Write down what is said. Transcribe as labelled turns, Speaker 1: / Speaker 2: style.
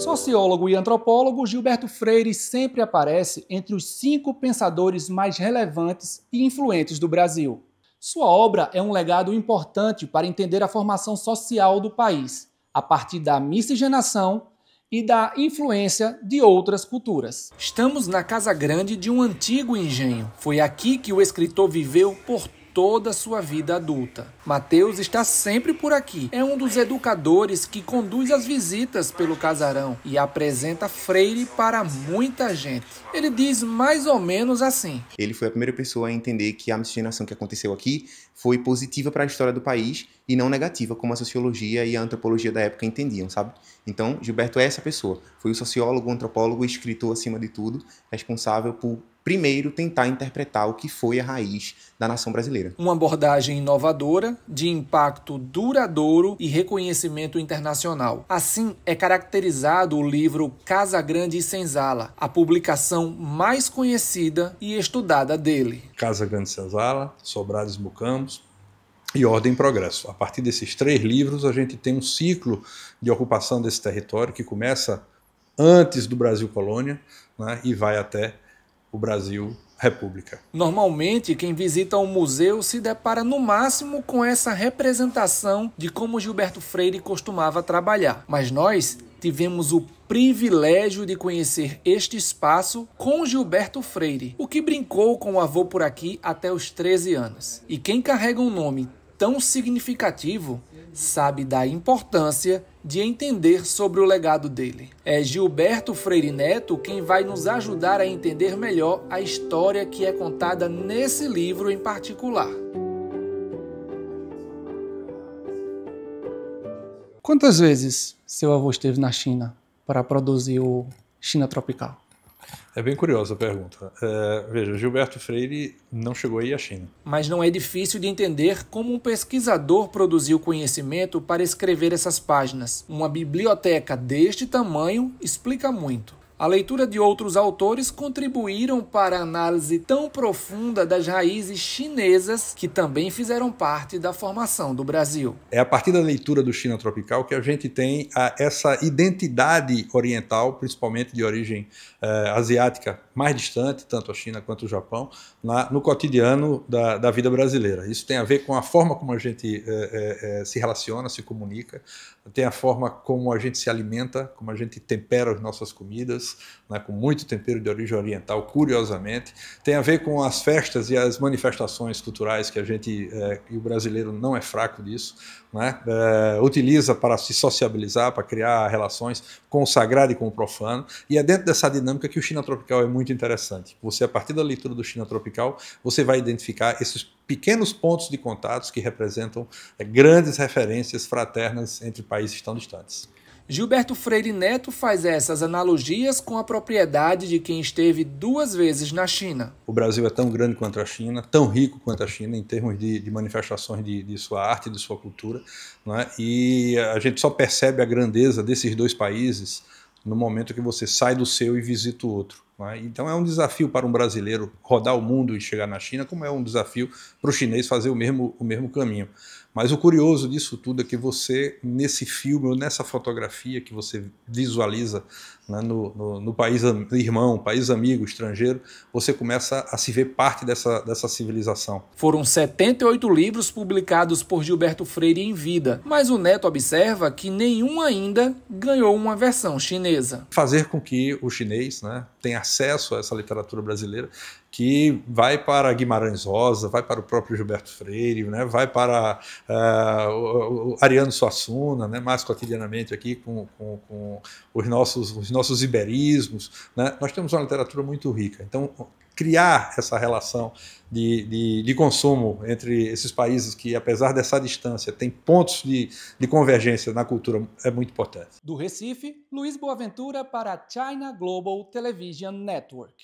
Speaker 1: Sociólogo e antropólogo, Gilberto Freire sempre aparece entre os 5 pensadores mais relevantes e influentes do Brasil. Sua obra é um legado importante para entender a formação social do país, a partir da miscigenação e da influência de outras culturas. Estamos na casa grande de um antigo engenho. Foi aqui que o escritor viveu por toda a sua vida adulta. Mateus está sempre por aqui. É um dos educadores que conduz as visitas pelo casarão e apresenta Freire para muita gente. Ele diz mais ou menos assim:
Speaker 2: ele foi a primeira pessoa a entender que a miscigenação que aconteceu aqui foi positiva para a história do país e não negativa, como a sociologia e a antropologia da época entendiam, sabe? Então, Gilberto é essa pessoa. Foi o sociólogo, o antropólogo e escritor, acima de tudo, responsável por, primeiro, tentar interpretar o que foi a raiz da nação brasileira.
Speaker 1: Uma abordagem inovadora, de impacto duradouro e reconhecimento internacional. Assim, é caracterizado o livro Casa Grande e Senzala, a publicação mais conhecida e estudada dele.
Speaker 3: Casa Grande e Senzala, Sobrados e Mucambos e Ordem e Progresso. A partir desses 3 livros, a gente tem um ciclo de ocupação desse território que começa antes do Brasil colônia, né, e vai até o Brasil República.
Speaker 1: Normalmente, quem visita um museu se depara no máximo com essa representação de como Gilberto Freire costumava trabalhar. Mas nós tivemos o privilégio de conhecer este espaço com Gilberto Freire, o que brincou com o avô por aqui até os 13 anos. E quem carrega um nome tão significativo sabe da importância de entender sobre o legado dele. É Gilberto Freire Neto quem vai nos ajudar a entender melhor a história que é contada nesse livro em particular. Quantas vezes seu avô esteve na China para produzir o China Tropical?
Speaker 3: É bem curiosa a pergunta. Veja, Gilberto Freire não chegou aí à China.
Speaker 1: Mas não é difícil de entender como um pesquisador produziu conhecimento para escrever essas páginas. Uma biblioteca deste tamanho explica muito. A leitura de outros autores contribuíram para a análise tão profunda das raízes chinesas que também fizeram parte da formação do Brasil.
Speaker 3: É a partir da leitura do China Tropical que a gente tem essa identidade oriental, principalmente de origem asiática, mais distante, tanto a China quanto o Japão, no cotidiano da vida brasileira. Isso tem a ver com a forma como a gente se relaciona, se comunica, tem a forma como a gente se alimenta, como a gente tempera as nossas comidas, né, com muito tempero de origem oriental, curiosamente. Tem a ver com as festas e as manifestações culturais que a gente, e o brasileiro não é fraco disso, né, utiliza para se sociabilizar, para criar relações com o sagrado e com o profano. E é dentro dessa dinâmica que o China Tropical é muito interessante. Você, a partir da leitura do China Tropical, você vai identificar esses pequenos pontos de contatos que representam grandes referências fraternas entre países tão distantes.
Speaker 1: Gilberto Freire Neto faz essas analogias com a propriedade de quem esteve 2 vezes na China.
Speaker 3: O Brasil é tão grande quanto a China, tão rico quanto a China em termos de manifestações de sua arte, de sua cultura, né? E a gente só percebe a grandeza desses 2 países no momento que você sai do seu e visita o outro. Né? Então é um desafio para um brasileiro rodar o mundo e chegar na China, como é um desafio para o chinês fazer o mesmo caminho. Mas o curioso disso tudo é que você, nesse filme ou nessa fotografia que você visualiza, né, no país irmão, país amigo, estrangeiro, você começa a se ver parte dessa civilização.
Speaker 1: Foram 78 livros publicados por Gilberto Freire em vida, mas o Neto observa que nenhum ainda ganhou uma versão chinesa.
Speaker 3: Fazer com que o chinês, né, tenha acesso a essa literatura brasileira, que vai para Guimarães Rosa, vai para o próprio Gilberto Freire, né, vai para o Ariano Suassuna, né, mais cotidianamente aqui com os nossos iberismos, né. Nós temos uma literatura muito rica. Então, criar essa relação de consumo entre esses países que, apesar dessa distância, tem pontos de convergência na cultura, é muito importante.
Speaker 1: Do Recife, Luiz Boaventura para a China Global Television Network.